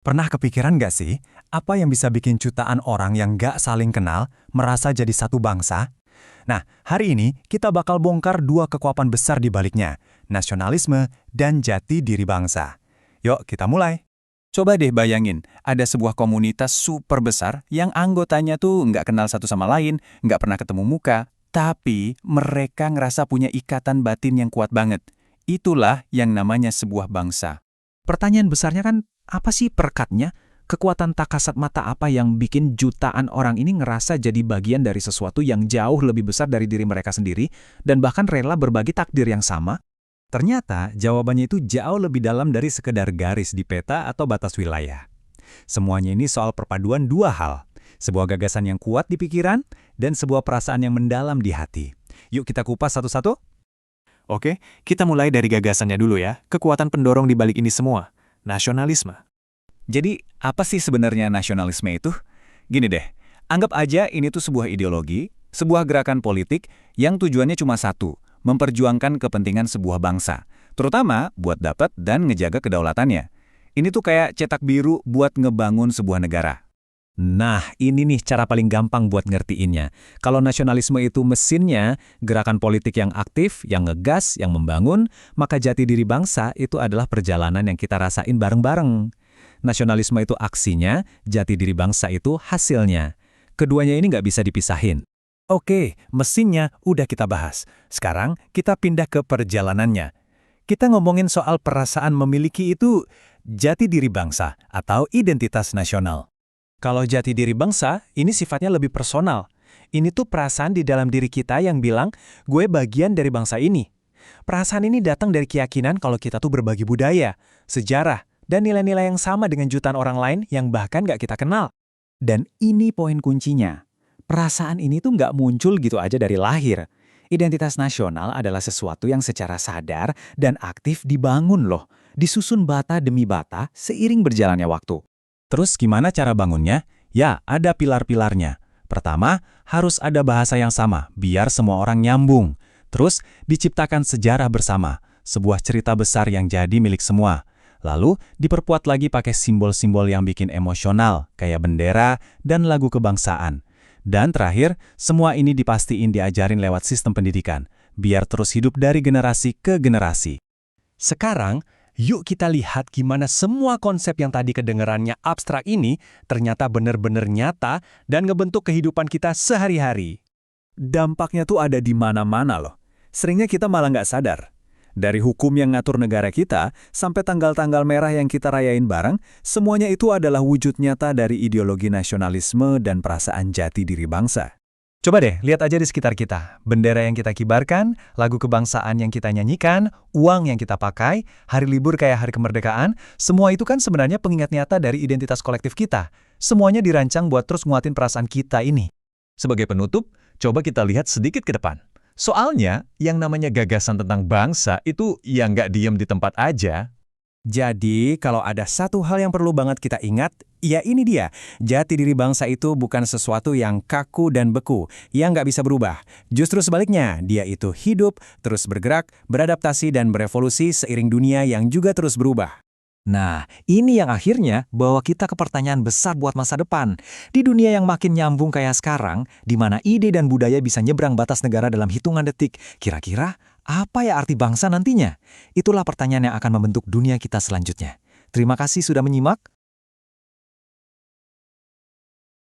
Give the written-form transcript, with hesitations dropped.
Pernah kepikiran nggak sih, apa yang bisa bikin jutaan orang yang nggak saling kenal merasa jadi satu bangsa? Nah, hari ini kita bakal bongkar dua kekuatan besar di baliknya, nasionalisme dan jati diri bangsa. Yuk, kita mulai. Coba deh bayangin, ada sebuah komunitas super besar yang anggotanya tuh nggak kenal satu sama lain, nggak pernah ketemu muka, tapi mereka ngerasa punya ikatan batin yang kuat banget. Itulah yang namanya sebuah bangsa. Pertanyaan besarnya kan, apa sih perekatnya? Kekuatan tak kasat mata apa yang bikin jutaan orang ini ngerasa jadi bagian dari sesuatu yang jauh lebih besar dari diri mereka sendiri, dan bahkan rela berbagi takdir yang sama? Ternyata jawabannya itu jauh lebih dalam dari sekedar garis di peta atau batas wilayah. Semuanya ini soal perpaduan dua hal, sebuah gagasan yang kuat di pikiran dan sebuah perasaan yang mendalam di hati. Yuk kita kupas satu-satu. Oke, kita mulai dari gagasannya dulu ya. Kekuatan pendorong di balik ini semua, nasionalisme. Jadi, apa sih sebenarnya nasionalisme itu? Gini deh, anggap aja ini tuh sebuah ideologi, sebuah gerakan politik yang tujuannya cuma satu, memperjuangkan kepentingan sebuah bangsa, terutama buat dapat dan ngejaga kedaulatannya. Ini tuh kayak cetak biru buat ngebangun sebuah negara. Nah, ini nih cara paling gampang buat ngertiinnya. Kalau nasionalisme itu mesinnya, gerakan politik yang aktif, yang ngegas, yang membangun, maka jati diri bangsa itu adalah perjalanan yang kita rasain bareng-bareng. Nasionalisme itu aksinya, jati diri bangsa itu hasilnya. Keduanya ini nggak bisa dipisahin. Oke, mesinnya udah kita bahas. Sekarang kita pindah ke perjalanannya. Kita ngomongin soal perasaan memiliki itu jati diri bangsa atau identitas nasional. Kalau jati diri bangsa, ini sifatnya lebih personal. Ini tuh perasaan di dalam diri kita yang bilang, gue bagian dari bangsa ini. Perasaan ini datang dari keyakinan kalau kita tuh berbagi budaya, sejarah, dan nilai-nilai yang sama dengan jutaan orang lain yang bahkan nggak kita kenal. Dan ini poin kuncinya. Perasaan ini tuh nggak muncul gitu aja dari lahir. Identitas nasional adalah sesuatu yang secara sadar dan aktif dibangun loh, disusun bata demi bata seiring berjalannya waktu. Terus gimana cara bangunnya? Ya, ada pilar-pilarnya. Pertama, harus ada bahasa yang sama, biar semua orang nyambung. Terus, diciptakan sejarah bersama, sebuah cerita besar yang jadi milik semua. Lalu, diperkuat lagi pakai simbol-simbol yang bikin emosional, kayak bendera dan lagu kebangsaan. Dan terakhir, semua ini dipastiin diajarin lewat sistem pendidikan, biar terus hidup dari generasi ke generasi. Sekarang, yuk kita lihat gimana semua konsep yang tadi kedengerannya abstrak ini ternyata benar-benar nyata dan ngebentuk kehidupan kita sehari-hari. Dampaknya tuh ada di mana-mana loh. Seringnya kita malah nggak sadar. Dari hukum yang ngatur negara kita, sampai tanggal-tanggal merah yang kita rayain bareng, semuanya itu adalah wujud nyata dari ideologi nasionalisme dan perasaan jati diri bangsa. Coba deh, lihat aja di sekitar kita. Bendera yang kita kibarkan, lagu kebangsaan yang kita nyanyikan, uang yang kita pakai, hari libur kayak hari kemerdekaan, semua itu kan sebenarnya pengingat nyata dari identitas kolektif kita. Semuanya dirancang buat terus nguatin perasaan kita ini. Sebagai penutup, coba kita lihat sedikit ke depan. Soalnya, yang namanya gagasan tentang bangsa itu ya nggak diem di tempat aja. Jadi, kalau ada satu hal yang perlu banget kita ingat, ya ini dia. Jati diri bangsa itu bukan sesuatu yang kaku dan beku, yang nggak bisa berubah. Justru sebaliknya, dia itu hidup, terus bergerak, beradaptasi dan berevolusi seiring dunia yang juga terus berubah. Nah, ini yang akhirnya bawa kita ke pertanyaan besar buat masa depan. Di dunia yang makin nyambung kayak sekarang, di mana ide dan budaya bisa nyebrang batas negara dalam hitungan detik, kira-kira apa ya arti bangsa nantinya? Itulah pertanyaan yang akan membentuk dunia kita selanjutnya. Terima kasih sudah menyimak.